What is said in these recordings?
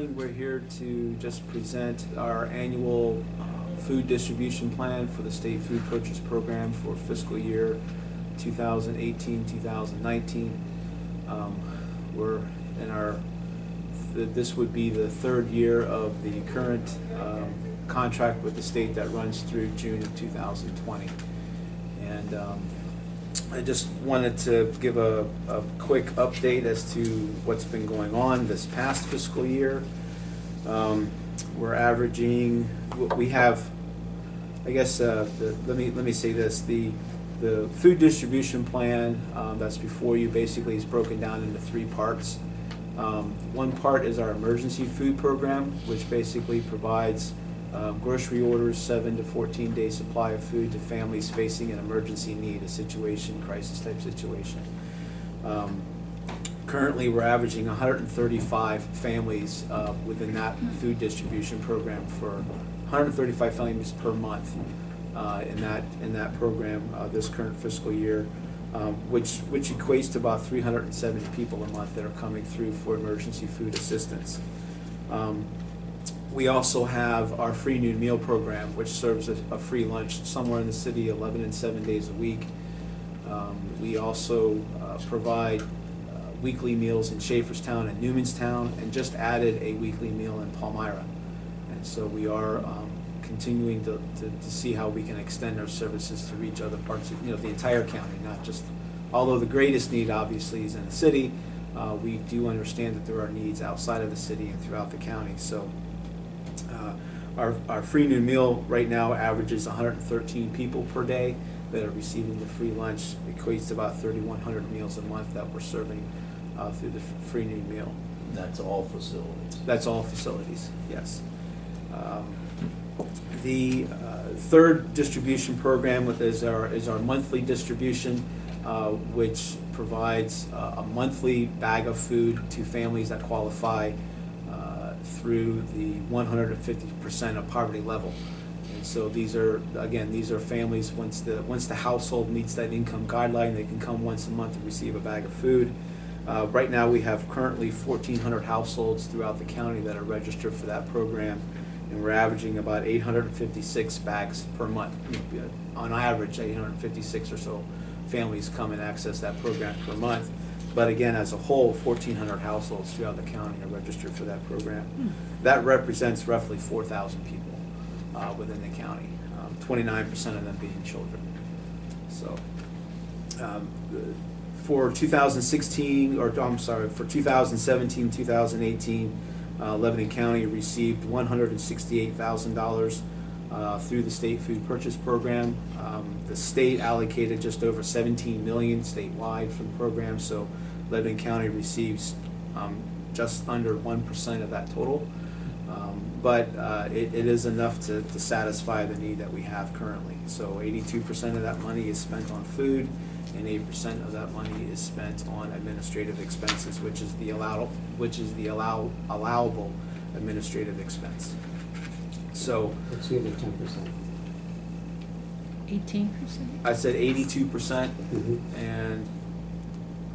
We're here to just present our annual food distribution plan for the state food purchase program for fiscal year 2018-2019. We're in this would be the third year of the current contract with the state that runs through June of 2020. And I just wanted to give a quick update as to what's been going on this past fiscal year. We're averaging, we have, I guess, let me say this, the food distribution plan that's before you basically is broken down into three parts. One part is our emergency food program, which basically provides grocery orders, 7 to 14 day supply of food to families facing an emergency need, a situation, crisis type situation. Currently, we're averaging 135 families within that food distribution program, for 135 families per month in that program this current fiscal year, which equates to about 370 people a month that are coming through for emergency food assistance. We also have our free noon meal program, which serves a free lunch somewhere in the city 11 and 7 days a week. We also provide weekly meals in Schaeferstown and Newmanstown, and just added a weekly meal in Palmyra. And so we are continuing to see how we can extend our services to reach other parts of the entire county, not just, although the greatest need obviously is in the city, we do understand that there are needs outside of the city and throughout the county. So our free noon meal right now averages 113 people per day that are receiving the free lunch. Equates to about 3,100 meals a month that we're serving through the free noon meal. That's all facilities? That's all facilities, yes. The third distribution program is our monthly distribution, which provides a monthly bag of food to families that qualify through the 150% of poverty level. And so these are families, once the household meets that income guideline, they can come once a month and receive a bag of food. Right now we have currently 1,400 households throughout the county that are registered for that program, and we're averaging about 856 bags per month. On average, 856 or so families come and access that program per month. But again, as a whole, 1,400 households throughout the county are registered for that program. That represents roughly 4,000 people within the county, 29% of them being children. So for 2016, or I'm sorry, for 2017, 2018, Lebanon County received $168,000 through the state food purchase program. The state allocated just over $17 million statewide for the program, so Lebanon County receives just under 1% of that total. But it is enough to satisfy the need that we have currently. So 82% of that money is spent on food, and 8% of that money is spent on administrative expenses, which is the allowable administrative expense. So what's the other 10%? 18%? I said 82%, and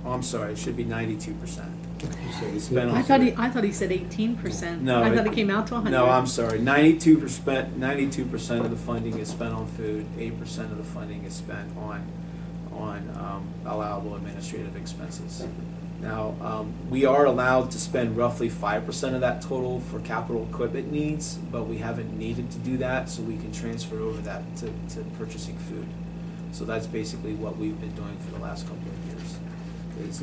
I'm sorry, it should be 92%. I thought he said 18%. No, I thought it came out to 100. No, I'm sorry. 92% of the funding is spent on food. 8% of the funding is spent on allowable administrative expenses. Now, we are allowed to spend roughly 5% of that total for capital equipment needs, but we haven't needed to do that, so we can transfer over that to purchasing food. So that's basically what we've been doing for the last couple of years, is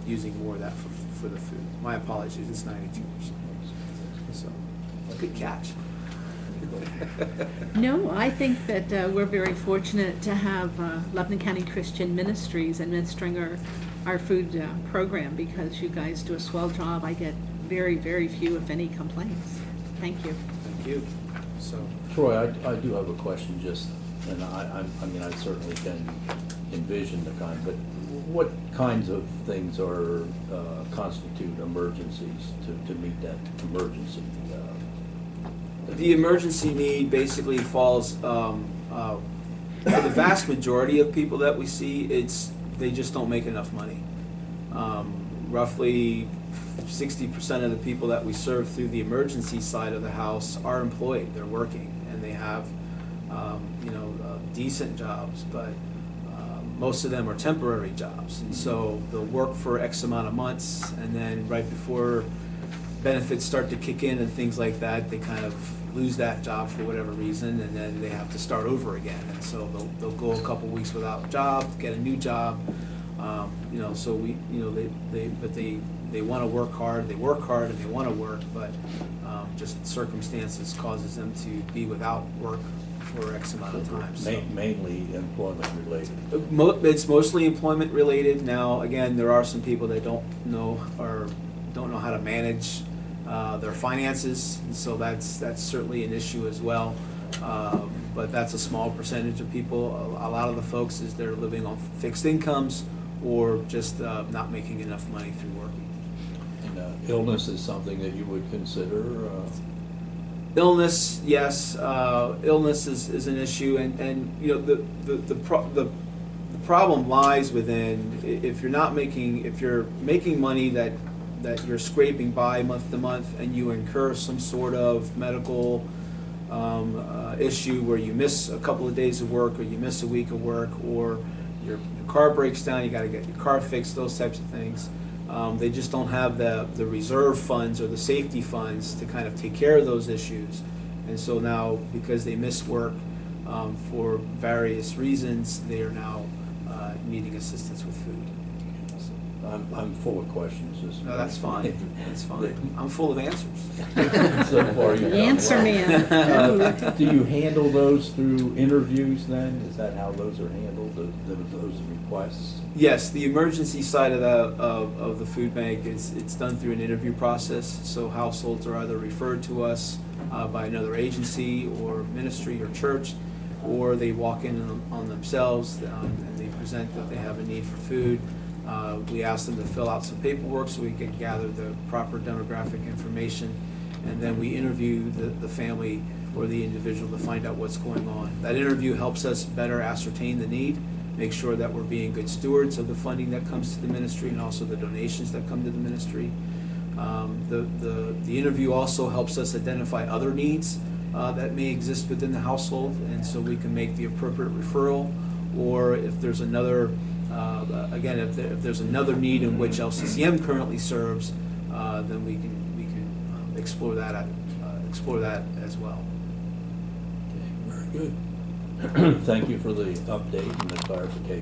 using more of that for the food. My apologies, it's 92%. So, good catch. No, I think that we're very fortunate to have Lebanon County Christian Ministries administering our food program, because you guys do a swell job. I get very, very few, if any, complaints. Thank you. Thank you. So, Troy, I do have a question, and I mean, I certainly can envision the kind, but what kinds of things are constitute emergencies to meet that emergency? The emergency need basically falls, for the vast majority of people that we see, they just don't make enough money. Roughly 60% of the people that we serve through the emergency side of the house are employed, they're working, and they have, decent jobs, but most of them are temporary jobs. And so they'll work for X amount of months, and then right before benefits start to kick in and things like that, they kind of lose that job for whatever reason, and then they have to start over again. And so they'll go a couple weeks without a job, get a new job. So they want to work hard, they work hard, and they want to work, but just circumstances causes them to be without work for X amount of time. So. Mainly employment related. It's mostly employment related. Now, again, there are some people that don't know how to manage their finances, and so that's certainly an issue as well. But that's a small percentage of people. A lot of the folks is they're living on fixed incomes or just not making enough money through working. And illness is something that you would consider? Illness, yes. Illness is an issue, and the problem lies within if you're making money that you're scraping by month to month, and you incur some sort of medical issue where you miss a couple of days of work, or you miss a week of work, or your car breaks down, you got to get your car fixed, those types of things. They just don't have the reserve funds or the safety funds to kind of take care of those issues. And so now, because they miss work for various reasons, they are now needing assistance with food. I'm full of questions. No, that's fine. That's fine. I'm full of answers. So far, you've done Answer well. man. Do you handle those through interviews then? Is that how those are handled, those requests? Yes, the emergency side of the food bank it's done through an interview process. So households are either referred to us by another agency or ministry or church, or they walk in on themselves and they present that they have a need for food. We ask them to fill out some paperwork so we can gather the proper demographic information, and then we interview the family or the individual to find out what's going on. That interview helps us better ascertain the need, make sure that we're being good stewards of the funding that comes to the ministry and also the donations that come to the ministry. The interview also helps us identify other needs that may exist within the household, and so we can make the appropriate referral, or if there's another if there's another need in which LCCM currently serves, then we can explore that as well. Okay, very good. Thank you for the update and the clarification.